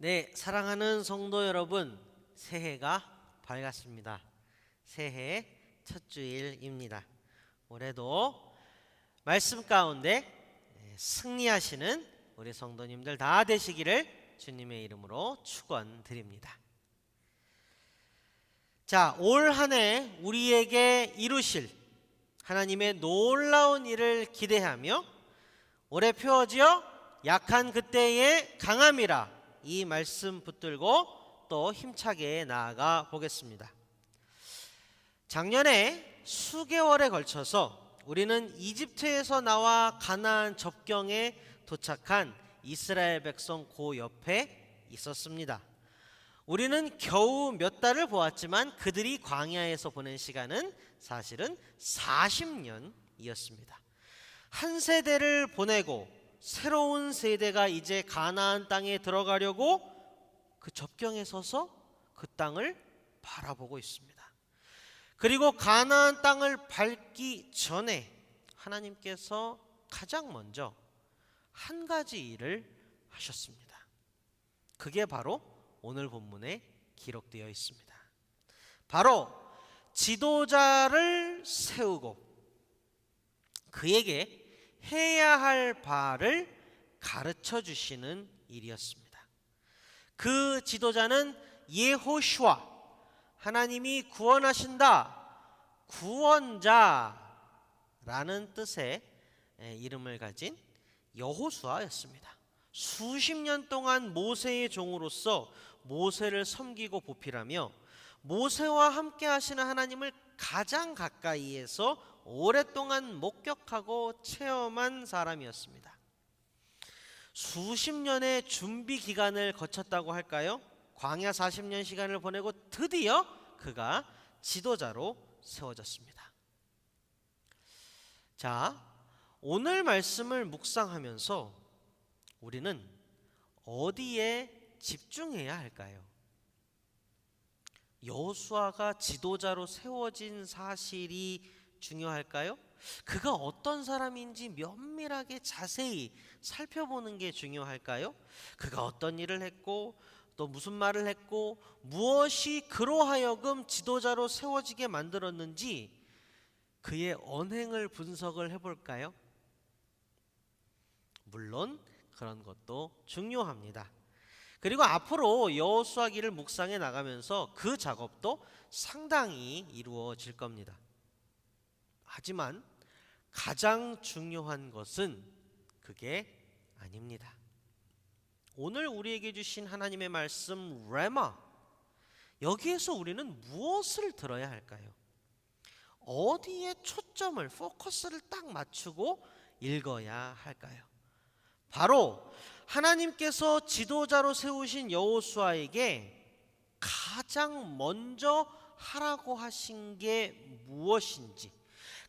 네, 사랑하는 성도 여러분, 새해가 밝았습니다. 새해 첫 주일입니다. 올해도 말씀 가운데 승리하시는 우리 성도님들 다 되시기를 주님의 이름으로 축원드립니다. 자, 올 한 해 우리에게 이루실 하나님의 놀라운 일을 기대하며 올해 표어지어 약한 그때의 강함이라 이 말씀 붙들고 또 힘차게 나아가 보겠습니다. 작년에 수개월에 걸쳐서 우리는 이집트에서 나와 가나안 접경에 도착한 이스라엘 백성 그 옆에 있었습니다. 우리는 겨우 몇 달을 보았지만 그들이 광야에서 보낸 시간은 사실은 40년이었습니다. 한 세대를 보내고 새로운 세대가 이제 가나안 땅에 들어가려고 그 접경에 서서 그 땅을 바라보고 있습니다. 그리고 가나안 땅을 밟기 전에 하나님께서 가장 먼저 한 가지 일을 하셨습니다. 그게 바로 오늘 본문에 기록되어 있습니다. 바로 지도자를 세우고 그에게 해야 할 바를 가르쳐 주시는 일이었습니다. 그 지도자는 여호수아, 하나님이 구원하신다, 구원자라는 뜻의 이름을 가진 여호수아였습니다. 수십 년 동안 모세의 종으로서 모세를 섬기고 보필하며 모세와 함께 하시는 하나님을 가장 가까이에서 오랫동안 목격하고 체험한 사람이었습니다. 수십 년의 준비 기간을 거쳤다고 할까요? 광야 40년 시간을 보내고 드디어 그가 지도자로 세워졌습니다. 자, 오늘 말씀을 묵상하면서 우리는 어디에 집중해야 할까요? 여호수아가 지도자로 세워진 사실이 중요할까요? 그가 어떤 사람인지 면밀하게 자세히 살펴보는 게 중요할까요? 그가 어떤 일을 했고 또 무슨 말을 했고 무엇이 그로 하여금 지도자로 세워지게 만들었는지 그의 언행을 분석을 해볼까요? 물론 그런 것도 중요합니다. 그리고 앞으로 여호수아기를 묵상해 나가면서 그 작업도 상당히 이루어질 겁니다. 하지만 가장 중요한 것은 그게 아닙니다. 오늘 우리에게 주신 하나님의 말씀 레마, 여기에서 우리는 무엇을 들어야 할까요? 어디에 초점을, 포커스를 딱 맞추고 읽어야 할까요? 바로 하나님께서 지도자로 세우신 여호수아에게 가장 먼저 하라고 하신 게 무엇인지,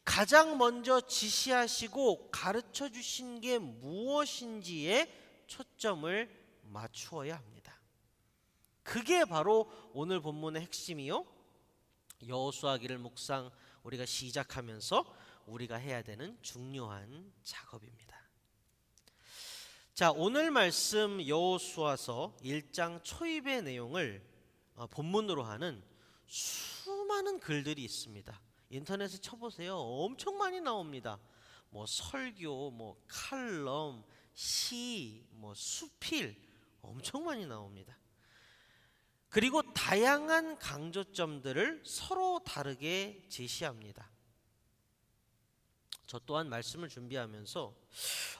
가장 먼저 지시하시고 가르쳐 주신 게 무엇인지에 초점을 맞추어야 합니다. 그게 바로 오늘 본문의 핵심이요, 여호수아기를 묵상 우리가 시작하면서 우리가 해야 되는 중요한 작업입니다. 자, 오늘 말씀 여호수아서 1장 초입의 내용을 본문으로 하는 수많은 글들이 있습니다. 인터넷에 쳐보세요. 엄청 많이 나옵니다. 뭐 설교, 뭐 칼럼, 시, 뭐 수필 엄청 많이 나옵니다. 그리고 다양한 강조점들을 서로 다르게 제시합니다. 저 또한 말씀을 준비하면서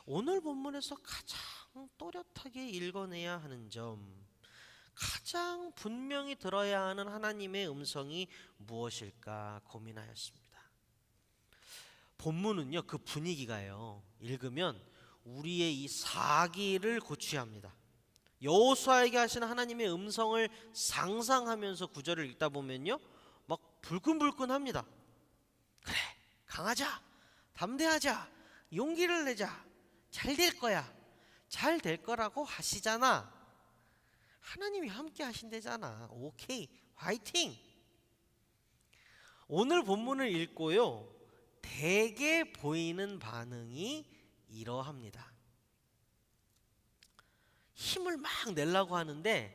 오늘 본문에서 가장 또렷하게 읽어내야 하는 점, 가장 분명히 들어야 하는 하나님의 음성이 무엇일까 고민하였습니다. 본문은요, 그 분위기가요, 읽으면 우리의 이 사기를 고취합니다. 여호수아에게 하시는 하나님의 음성을 상상하면서 구절을 읽다 보면요, 막 불끈불끈합니다. 그래, 강하자, 담대하자, 용기를 내자, 잘 될 거야, 잘 될 거라고 하시잖아. 하나님이 함께 하신대잖아. 오케이, 화이팅. 오늘 본문을 읽고요, 대개 보이는 반응이 이러합니다. 힘을 막 내려고 하는데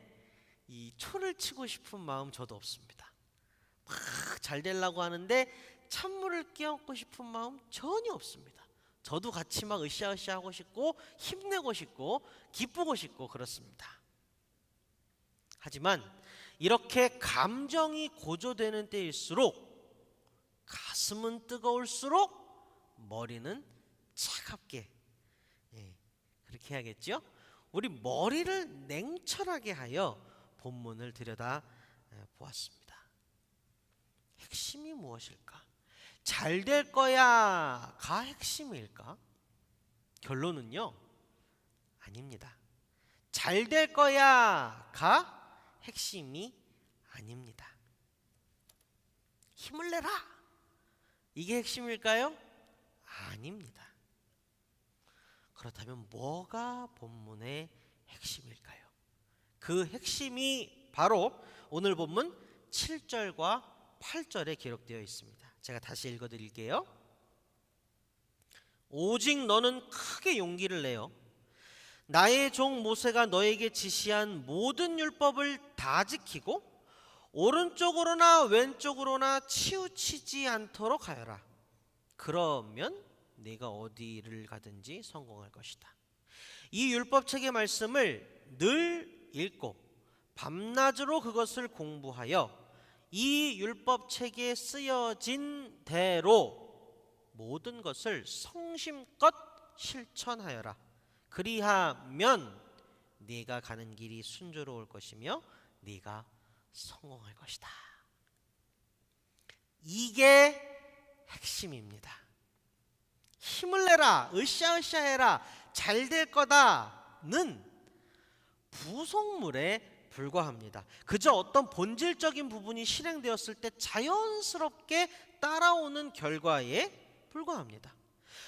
이 초를 치고 싶은 마음 저도 없습니다. 막 잘 되려고 하는데 찬물을 끼얹고 싶은 마음 전혀 없습니다. 저도 같이 막 으쌰으쌰 하고 싶고 힘내고 싶고 기쁘고 싶고 그렇습니다. 하지만 이렇게 감정이 고조되는 때일수록 가슴은 뜨거울수록 머리는 차갑게, 그렇게 해야겠죠? 우리 머리를 냉철하게 하여 본문을 들여다 보았습니다. 핵심이 무엇일까? 잘 될 거야가 핵심일까? 결론은요, 아닙니다. 잘 될 거야가 핵심이 아닙니다. 힘을 내라, 이게 핵심일까요? 아닙니다. 그렇다면 뭐가 본문의 핵심일까요? 그 핵심이 바로 오늘 본문 7절과 8절에 기록되어 있습니다. 제가 다시 읽어드릴게요. 오직 너는 크게 용기를 내어 나의 종 모세가 너에게 지시한 모든 율법을 다 지키고 오른쪽으로나 왼쪽으로나 치우치지 않도록 하여라. 그러면 네가 어디를 가든지 성공할 것이다. 이 율법책의 말씀을 늘 읽고 밤낮으로 그것을 공부하여 이 율법책에 쓰여진 대로 모든 것을 성심껏 실천하여라. 그리하면 네가 가는 길이 순조로울 것이며 네가 성공할 것이다. 이게 핵심입니다. 힘을 내라, 으쌰으쌰 해라, 잘 될 거다는 부속물에 불과합니다. 그저 어떤 본질적인 부분이 실행되었을 때 자연스럽게 따라오는 결과에 불과합니다.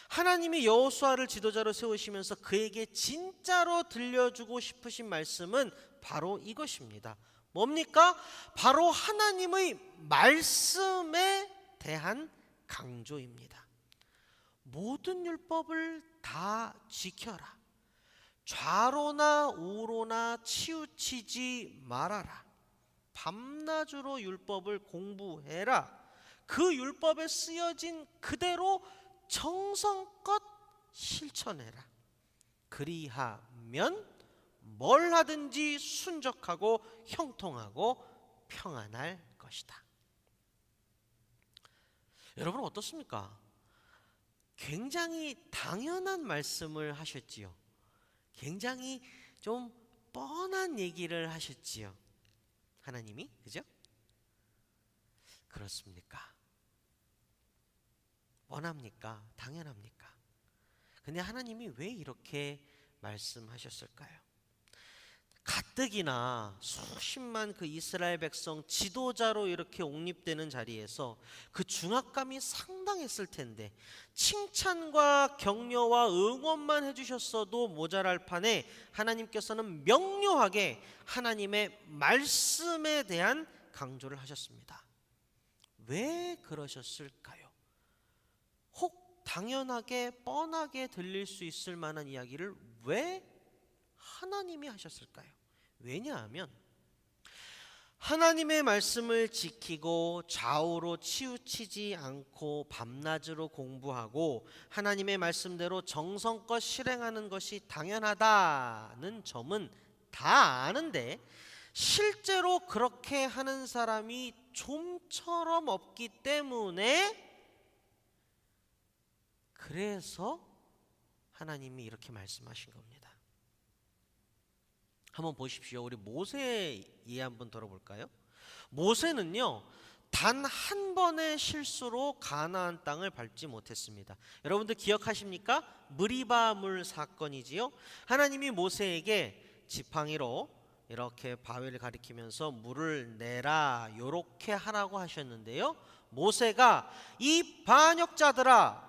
하나님이 여호수아를 지도자로 세우시면서 그에게 진짜로 들려주고 싶으신 말씀은 바로 이것입니다. 뭡니까? 바로 하나님의 말씀에 대한 강조입니다. 모든 율법을 다 지켜라. 좌로나 우로나 치우치지 말아라. 밤낮으로 율법을 공부해라. 그 율법에 쓰여진 그대로 정성껏 실천해라. 그리하면 뭘 하든지 순적하고 형통하고 평안할 것이다. 여러분 어떻습니까? 굉장히 당연한 말씀을 하셨지요. 굉장히 좀 뻔한 얘기를 하셨지요. 하나님이, 그죠? 그렇습니까? 뻔합니까? 당연합니까? 근데 하나님이 왜 이렇게 말씀하셨을까요? 가뜩이나 수십만 그 이스라엘 백성 지도자로 이렇게 옹립되는 자리에서 그 중압감이 상당했을 텐데 칭찬과 격려와 응원만 해주셨어도 모자랄 판에 하나님께서는 명료하게 하나님의 말씀에 대한 강조를 하셨습니다. 왜 그러셨을까요? 혹 당연하게 뻔하게 들릴 수 있을 만한 이야기를 왜 하나님이 하셨을까요? 왜냐하면 하나님의 말씀을 지키고 좌우로 치우치지 않고 밤낮으로 공부하고 하나님의 말씀대로 정성껏 실행하는 것이 당연하다는 점은 다 아는데 실제로 그렇게 하는 사람이 좀처럼 없기 때문에 그래서 하나님이 이렇게 말씀하신 겁니다. 한번 보십시오. 우리 모세 이해 한번 들어볼까요? 모세는요 단 한 번의 실수로 가나안 땅을 밟지 못했습니다. 여러분들 기억하십니까? 무리바물 사건이지요. 하나님이 모세에게 지팡이로 이렇게 바위를 가리키면서 물을 내라 요렇게 하라고 하셨는데요. 모세가 이 반역자들아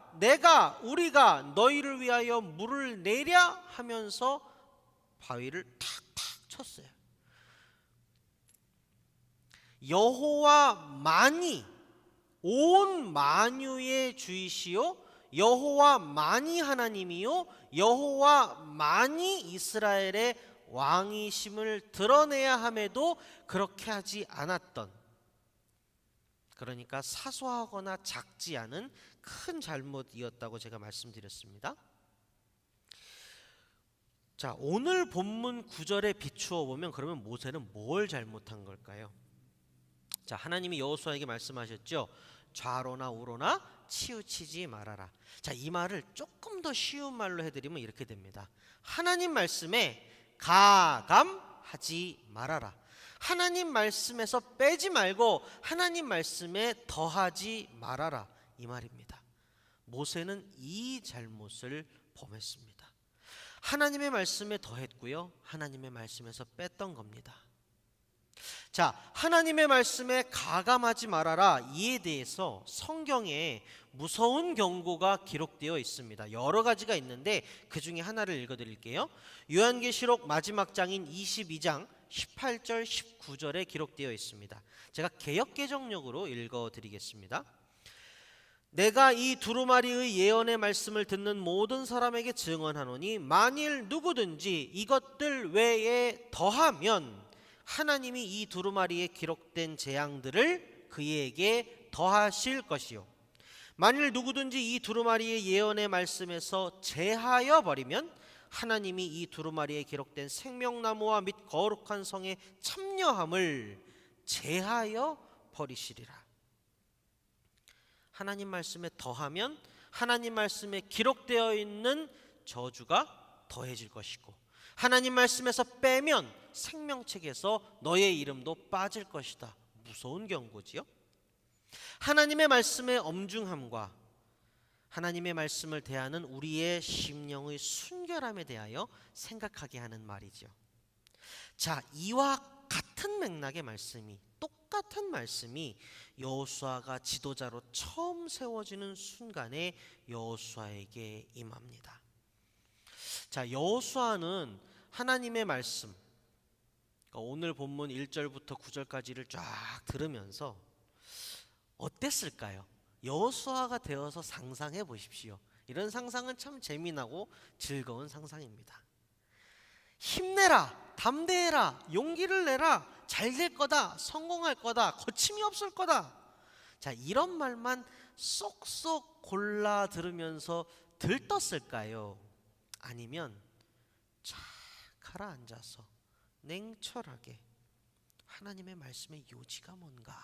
우리가 너희를 위하여 물을 내랴 하면서 바위를 탁탁 쳤어요. 여호와만이 온 만유의 주이시요 여호와만이 하나님이요 여호와만이 이스라엘의 왕이심을 드러내야 함에도 그렇게 하지 않았던, 그러니까 사소하거나 작지 않은 큰 잘못이었다고 제가 말씀드렸습니다. 자, 오늘 본문 9절에 비추어 보면 그러면 모세는 뭘 잘못한 걸까요? 자, 하나님이 여호수아에게 말씀하셨죠. 좌로나 우로나 치우치지 말아라. 자, 이 말을 조금 더 쉬운 말로 해드리면 이렇게 됩니다. 하나님 말씀에 가감하지 말아라. 하나님 말씀에서 빼지 말고 하나님 말씀에 더하지 말아라, 이 말입니다. 모세는 이 잘못을 범했습니다. 하나님의 말씀에 더했고요, 하나님의 말씀에서 뺐던 겁니다. 자, 하나님의 말씀에 가감하지 말아라, 이에 대해서 성경에 무서운 경고가 기록되어 있습니다. 여러 가지가 있는데 그 중에 하나를 읽어드릴게요. 요한계시록 마지막 장인 22장 18절 19절에 기록되어 있습니다. 제가 개역개정역으로 읽어드리겠습니다. 내가 이 두루마리의 예언의 말씀을 듣는 모든 사람에게 증언하노니 만일 누구든지 이것들 외에 더하면 하나님이 이 두루마리에 기록된 재앙들을 그에게 더하실 것이요, 만일 누구든지 이 두루마리의 예언의 말씀에서 제하여 버리면 하나님이 이 두루마리에 기록된 생명나무와 및 거룩한 성의 참여함을 제하여 버리시리라. 하나님 말씀에 더하면 하나님 말씀에 기록되어 있는 저주가 더해질 것이고, 하나님 말씀에서 빼면 생명책에서 너의 이름도 빠질 것이다. 무서운 경고지요. 하나님의 말씀의 엄중함과 하나님의 말씀을 대하는 우리의 심령의 순결함에 대하여 생각하게 하는 말이죠. 자, 이와 같은 맥락의 말씀이, 똑같은 말씀이 여호수아가 지도자로 처음 세워지는 순간에 여호수아에게 임합니다. 자, 여호수아는 하나님의 말씀, 그러니까 오늘 본문 1절부터 9절까지를 쫙 들으면서 어땠을까요? 여호수아가 되어서 상상해 보십시오. 이런 상상은 참 재미나고 즐거운 상상입니다. 힘내라, 담대해라, 용기를 내라, 잘 될 거다, 성공할 거다, 거침이 없을 거다. 자, 이런 말만 쏙쏙 골라 들으면서 들떴을까요? 아니면 착 가라앉아서 냉철하게 하나님의 말씀의 요지가 뭔가를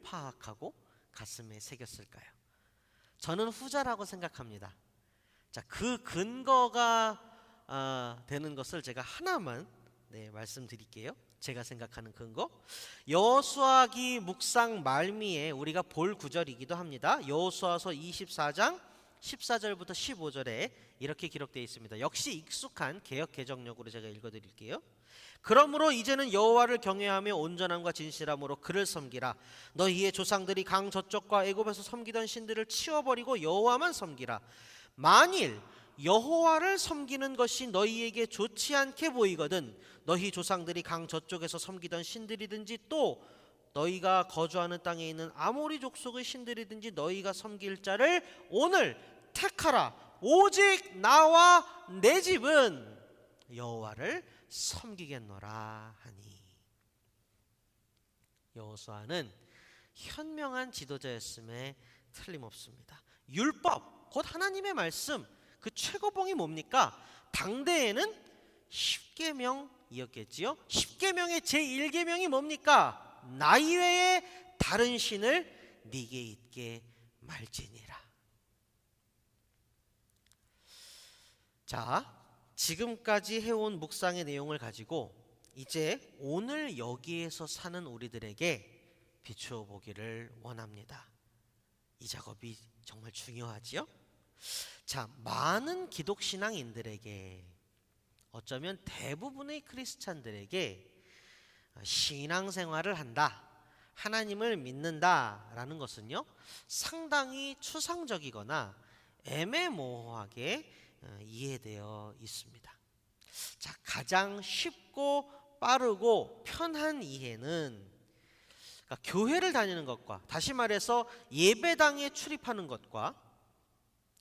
파악하고 가슴에 새겼을까요? 저는 후자라고 생각합니다. 자, 그 근거가 되는 것을 제가 하나만 말씀드릴게요. 제가 생각하는 근거, 여호수아기 묵상 말미에 우리가 볼 구절이기도 합니다. 여호수아서 24장 14절부터 15절에 이렇게 기록되어 있습니다. 역시 익숙한 개역개정역으로 제가 읽어드릴게요. 그러므로 이제는 여호와를 경외하며 온전함과 진실함으로 그를 섬기라. 너희의 조상들이 강 저쪽과 애굽에서 섬기던 신들을 치워버리고 여호와만 섬기라. 만일 여호와를 섬기는 것이 너희에게 좋지 않게 보이거든 너희 조상들이 강 저쪽에서 섬기던 신들이든지 또 너희가 거주하는 땅에 있는 아모리 족속의 신들이든지 너희가 섬길 자를 오늘 택하라. 오직 나와 내 집은 여호와를 섬기겠노라 하니. 여호수아는 현명한 지도자였음에 틀림없습니다. 율법, 곧 하나님의 말씀, 그 최고봉이 뭡니까? 당대에는 십계명이었겠지요. 십계명의 제1계명이 뭡니까? 나 이외에 다른 신을 네게 있게 말지니라. 자, 지금까지 해온 묵상의 내용을 가지고 이제 오늘 여기에서 사는 우리들에게 비추어 보기를 원합니다. 이 작업이 정말 중요하지요? 자, 많은 기독신앙인들에게, 어쩌면 대부분의 크리스찬들에게 신앙생활을 한다, 하나님을 믿는다라는 것은요, 상당히 추상적이거나 애매모호하게 이해되어 있습니다. 자, 가장 쉽고 빠르고 편한 이해는, 그러니까 교회를 다니는 것과, 다시 말해서 예배당에 출입하는 것과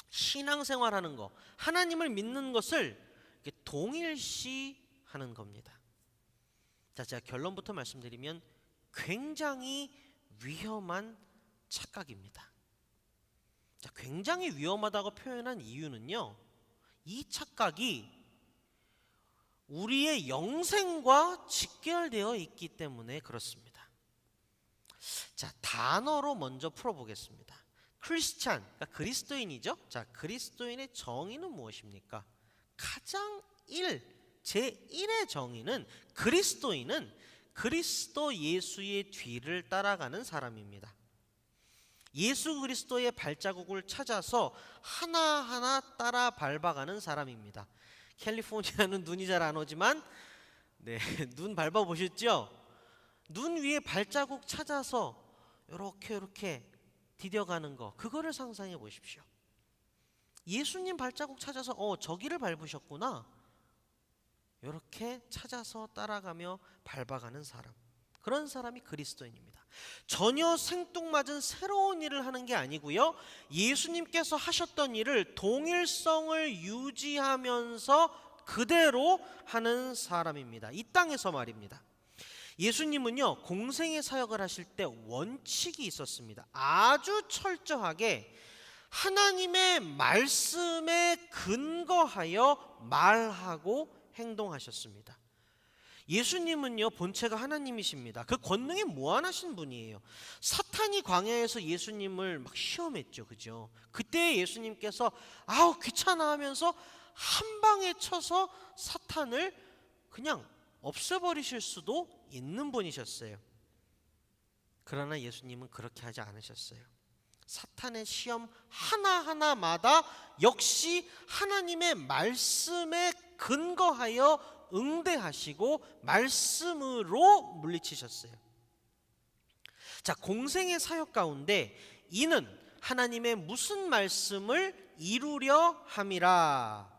신앙생활하는 것, 하나님을 믿는 것을 이렇게 동일시하는 겁니다. 자, 제가 결론부터 말씀드리면 굉장히 위험한 착각입니다. 자, 굉장히 위험하다고 표현한 이유는요, 이 착각이 우리의 영생과 직결되어 있기 때문에 그렇습니다. 자, 단어로 먼저 풀어보겠습니다. 크리스찬, 그러니까 그리스도인이죠. 자, 그리스도인의 정의는 무엇입니까? 가장 제1의 정의는 그리스도인은 그리스도 예수의 뒤를 따라가는 사람입니다. 예수 그리스도의 발자국을 찾아서 하나하나 따라 밟아가는 사람입니다. 캘리포니아는 눈이 잘 안 오지만 눈 밟아보셨죠? 눈 위에 발자국 찾아서 이렇게 디뎌가는 거, 그거를 상상해 보십시오. 예수님 발자국 찾아서 저기를 밟으셨구나, 이렇게 찾아서 따라가며 밟아가는 사람, 그런 사람이 그리스도인입니다. 전혀 생뚱맞은 새로운 일을 하는 게 아니고요, 예수님께서 하셨던 일을 동일성을 유지하면서 그대로 하는 사람입니다. 이 땅에서 말입니다. 예수님은요, 공생의 사역을 하실 때 원칙이 있었습니다. 아주 철저하게 하나님의 말씀에 근거하여 말하고 행동하셨습니다. 예수님은요, 본체가 하나님이십니다. 그 권능이 무한하신 분이에요. 사탄이 광야에서 예수님을 막 시험했죠, 그죠? 그때 예수님께서 귀찮아 하면서 한 방에 쳐서 사탄을 그냥 없애버리실 수도 있는 분이셨어요. 그러나 예수님은 그렇게 하지 않으셨어요. 사탄의 시험 하나하나마다 역시 하나님의 말씀에 근거하여 응대하시고 말씀으로 물리치셨어요. 자, 공생의 사역 가운데 이는 하나님의 무슨 말씀을 이루려 함이라,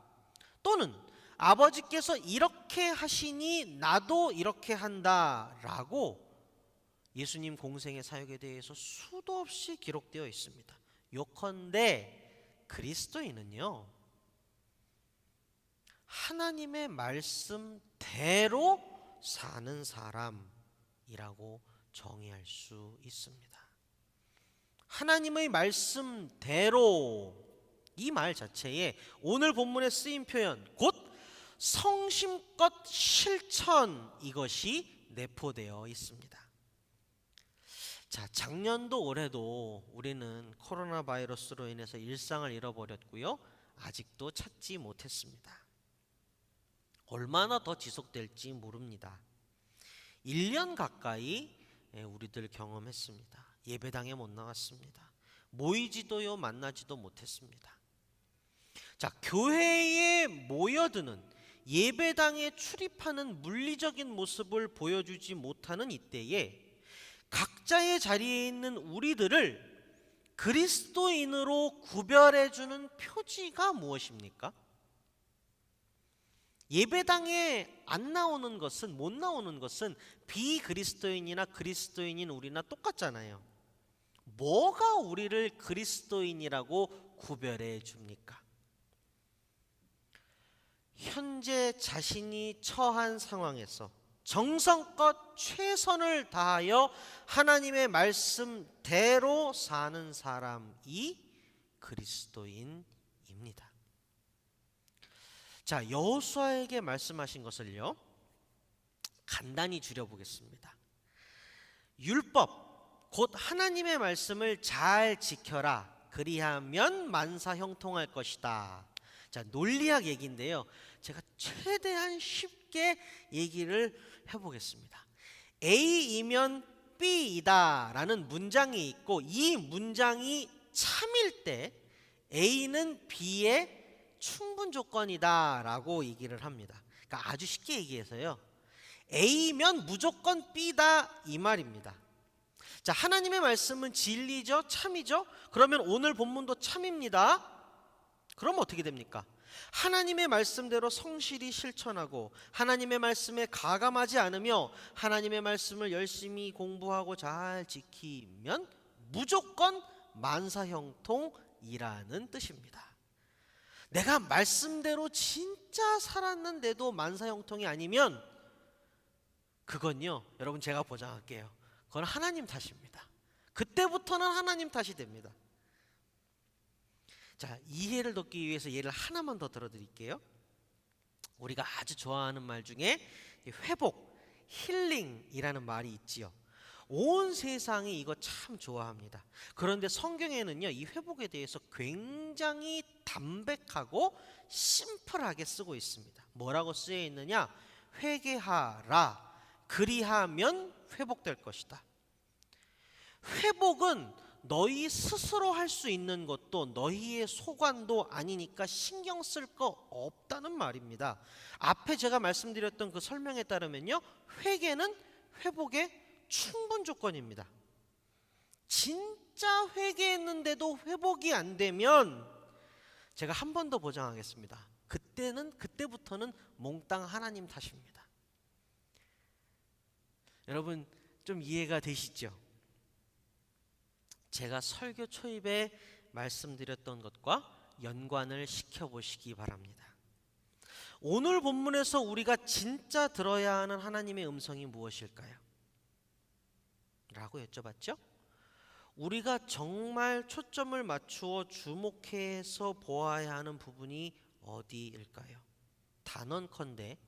또는 아버지께서 이렇게 하시니 나도 이렇게 한다 라고 예수님 공생의 사역에 대해서 수도 없이 기록되어 있습니다. 요컨대 그리스도인은요, 하나님의 말씀대로 사는 사람이라고 정의할 수 있습니다. 하나님의 말씀대로, 이 말 자체에 오늘 본문에 쓰인 표현 곧 성심껏 실천, 이것이 내포되어 있습니다. 자, 작년도 올해도 우리는 코로나 바이러스로 인해서 일상을 잃어버렸고요, 아직도 찾지 못했습니다. 얼마나 더 지속될지 모릅니다. 1년 가까이 우리들 경험했습니다. 예배당에 못 나갔습니다. 모이지도요, 만나지도 못했습니다. 자, 교회에 모여드는, 예배당에 출입하는 물리적인 모습을 보여주지 못하는 이때에 각자의 자리에 있는 우리들을 그리스도인으로 구별해주는 표지가 무엇입니까? 예배당에 안 나오는 것은, 못 나오는 것은 비그리스도인이나 그리스도인인 우리나 똑같잖아요. 뭐가 우리를 그리스도인이라고 구별해 줍니까? 현재 자신이 처한 상황에서 정성껏 최선을 다하여 하나님의 말씀대로 사는 사람이 그리스도인입니다. 자, 여호수아에게 말씀하신 것을요, 간단히 줄여보겠습니다. 율법, 곧 하나님의 말씀을 잘 지켜라, 그리하면 만사 형통할 것이다. 자, 논리학 얘기인데요, 제가 최대한 쉽게 얘기를 해보겠습니다. A이면 B이다 라는 문장이 있고, 이 문장이 참일 때 A는 B의 충분 조건이다 라고 얘기를 합니다. 그러니까 아주 쉽게 얘기해서요, A면 무조건 B다, 이 말입니다. 자, 하나님의 말씀은 진리죠, 참이죠. 그러면 오늘 본문도 참입니다. 그럼 어떻게 됩니까? 하나님의 말씀대로 성실히 실천하고 하나님의 말씀에 가감하지 않으며 하나님의 말씀을 열심히 공부하고 잘 지키면 무조건 만사형통이라는 뜻입니다. 내가 말씀대로 진짜 살았는데도 만사형통이 아니면 그건요, 여러분 제가 보장할게요. 그건 하나님 탓입니다. 그때부터는 하나님 탓이 됩니다. 자, 이해를 돕기 위해서 예를 하나만 더 들어드릴게요. 우리가 아주 좋아하는 말 중에 회복, 힐링이라는 말이 있지요. 온 세상이 이거 참 좋아합니다. 그런데 성경에는요, 이 회복에 대해서 굉장히 담백하고 심플하게 쓰고 있습니다. 뭐라고 쓰여 있느냐? 회개하라, 그리하면 회복될 것이다. 회복은 너희 스스로 할 수 있는 것도 너희의 소관도 아니니까 신경 쓸 거 없다는 말입니다. 앞에 제가 말씀드렸던 그 설명에 따르면요, 회개는 회복의 충분 조건입니다. 진짜 회개했는데도 회복이 안 되면 제가 한 번 더 보장하겠습니다. 그때부터는 몽땅 하나님 탓입니다. 여러분 좀 이해가 되시죠? 제가 설교 초입에 말씀드렸던 것과 연관을 시켜보시기 바랍니다. 오늘 본문에서 우리가 진짜 들어야 하는 하나님의 음성이 무엇일까요? 라고 여쭤봤죠? 우리가 정말 초점을 맞추어 주목해서 보아야 하는 부분이 어디일까요? 단언컨대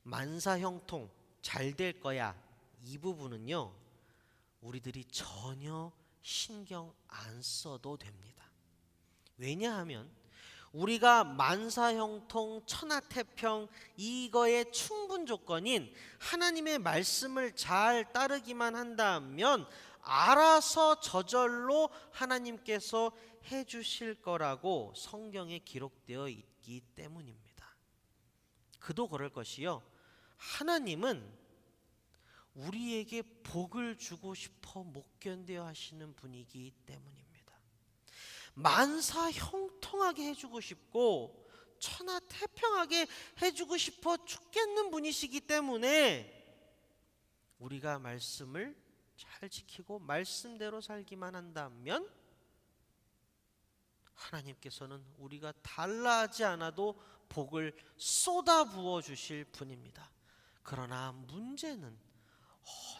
만사형통, 잘 될 거야, 이 부분은요, 우리들이 전혀 신경 안 써도 됩니다. 왜냐하면 우리가 만사형통, 천하태평, 이거의 충분 조건인 하나님의 말씀을 잘 따르기만 한다면 알아서 저절로 하나님께서 해주실 거라고 성경에 기록되어 있기 때문입니다. 그도 그럴 것이요, 하나님은 우리에게 복을 주고 싶어 못 견뎌 하시는 분이기 때문입니다. 만사 형통하게 해주고 싶고 천하태평하게 해주고 싶어 죽겠는 분이시기 때문에 우리가 말씀을 잘 지키고 말씀대로 살기만 한다면 하나님께서는 우리가 달라하지 않아도 복을 쏟아부어 주실 분입니다. 그러나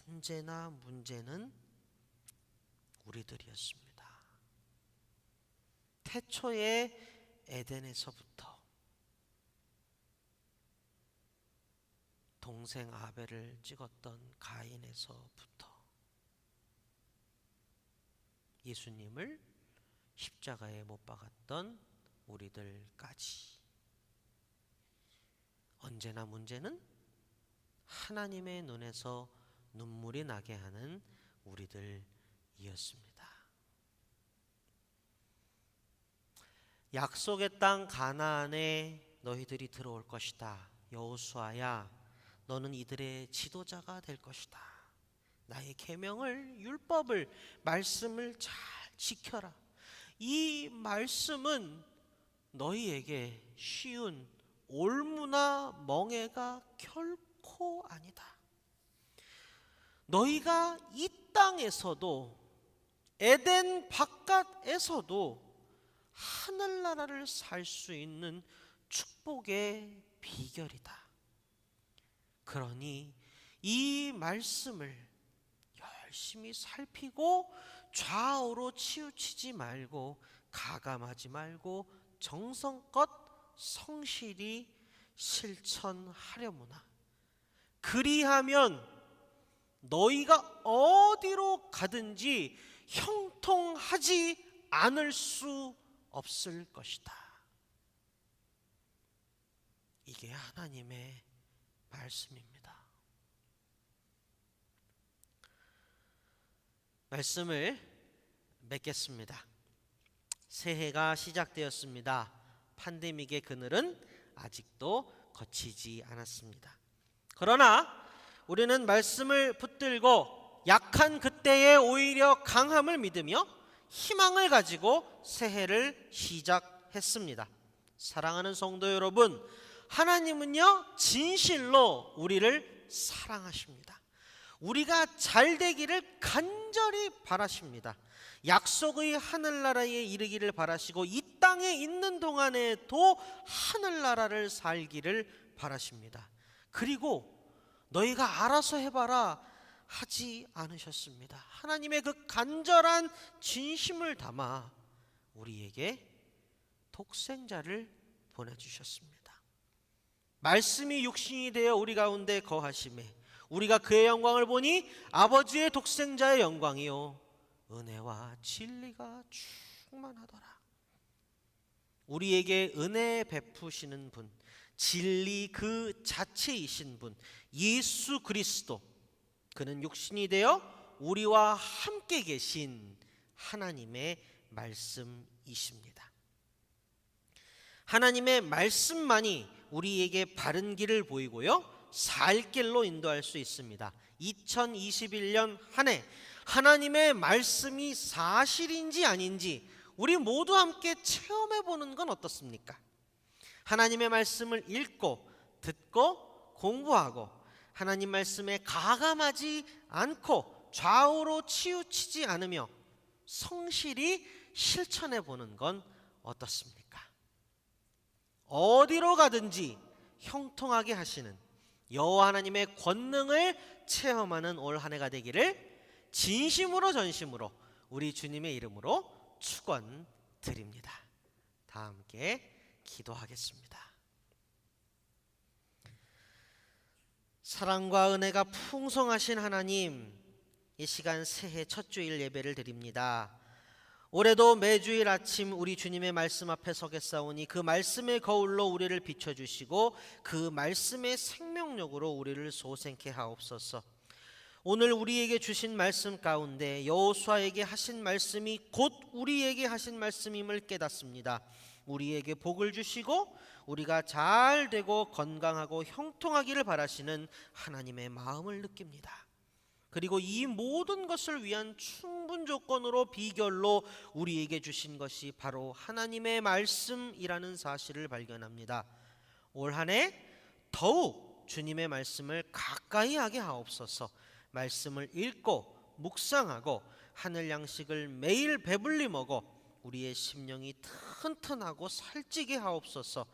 언제나 문제는 우리들이었습니다. 태초의 에덴에서부터 동생 아벨을 찍었던 가인에서부터 예수님을 십자가에 못 박았던 우리들까지 언제나 문제는 하나님의 눈에서 눈물이 나게 하는 우리들이었습니다. 약속의 땅 가나안에 너희들이 들어올 것이다. 여호수아야, 너는 이들의 지도자가 될 것이다. 나의 계명을, 율법을, 말씀을 잘 지켜라. 이 말씀은 너희에게 쉬운 올무나 멍해가 결코 아니다. 너희가 이 땅에서도 에덴 바깥에서도 하늘나라를 살 수 있는 축복의 비결이다. 그러니 이 말씀을 열심히 살피고 좌우로 치우치지 말고 가감하지 말고 정성껏 성실히 실천하려무나. 그리하면 너희가 어디로 가든지 형통하지 않을 수 없을 것이다. 이게 하나님의 말씀입니다. 말씀을 맺겠습니다. 새해가 시작되었습니다. 팬데믹의 그늘은 아직도 거치지 않았습니다. 그러나 우리는 말씀을 붙들고 약한 그때에 오히려 강함을 믿으며 희망을 가지고 새해를 시작했습니다. 사랑하는 성도 여러분, 하나님은요 진실로 우리를 사랑하십니다. 우리가 잘 되기를 간절히 바라십니다. 약속의 하늘나라에 이르기를 바라시고 이 땅 땅에 있는 동안에도 하늘나라를 살기를 바라십니다. 그리고 너희가 알아서 해봐라 하지 않으셨습니다. 하나님의 그 간절한 진심을 담아 우리에게 독생자를 보내주셨습니다. 말씀이 육신이 되어 우리 가운데 거하심에 우리가 그의 영광을 보니 아버지의 독생자의 영광이요 은혜와 진리가 충만하더라. 우리에게 은혜 베푸시는 분, 진리 그 자체이신 분 예수 그리스도, 그는 육신이 되어 우리와 함께 계신 하나님의 말씀이십니다. 하나님의 말씀만이 우리에게 바른 길을 보이고요 살 길로 인도할 수 있습니다. 2021년 한 해 하나님의 말씀이 사실인지 아닌지 우리 모두 함께 체험해 보는 건 어떻습니까? 하나님의 말씀을 읽고 듣고 공부하고 하나님 말씀에 가감하지 않고 좌우로 치우치지 않으며 성실히 실천해 보는 건 어떻습니까? 어디로 가든지 형통하게 하시는 여호와 하나님의 권능을 체험하는 올 한 해가 되기를 진심으로 전심으로 우리 주님의 이름으로 축원드립니다. 다 함께 기도하겠습니다. 사랑과 은혜가 풍성하신 하나님, 이 시간 새해 첫 주일 예배를 드립니다. 올해도 매주일 아침 우리 주님의 말씀 앞에 서겠사오니 그 말씀의 거울로 우리를 비춰주시고 그 말씀의 생명력으로 우리를 소생케 하옵소서. 오늘 우리에게 주신 말씀 가운데 여호수아에게 하신 말씀이 곧 우리에게 하신 말씀임을 깨닫습니다. 우리에게 복을 주시고 우리가 잘 되고 건강하고 형통하기를 바라시는 하나님의 마음을 느낍니다. 그리고 이 모든 것을 위한 충분 조건으로 비결로 우리에게 주신 것이 바로 하나님의 말씀이라는 사실을 발견합니다. 올 한 해 더욱 주님의 말씀을 가까이 하게 하옵소서. 말씀을 읽고 묵상하고 하늘 양식을 매일 배불리 먹어 우리의 심령이 튼튼하고 살찌게 하옵소서.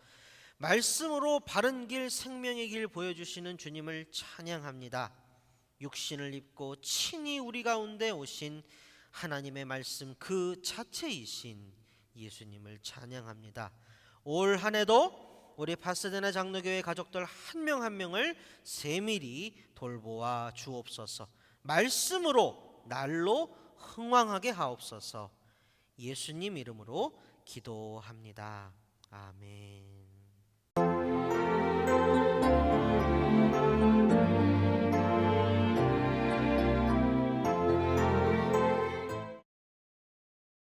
말씀으로 바른 길 생명의 길 보여주시는 주님을 찬양합니다. 육신을 입고 친히 우리 가운데 오신 하나님의 말씀 그 자체이신 예수님을 찬양합니다. 올 한 해도 우리 파스데나 장로교회 가족들 한 명 한 명을 세밀히 돌보아 주옵소서. 말씀으로 날로 흥왕하게 하옵소서. 예수님 이름으로 기도합니다. 아멘.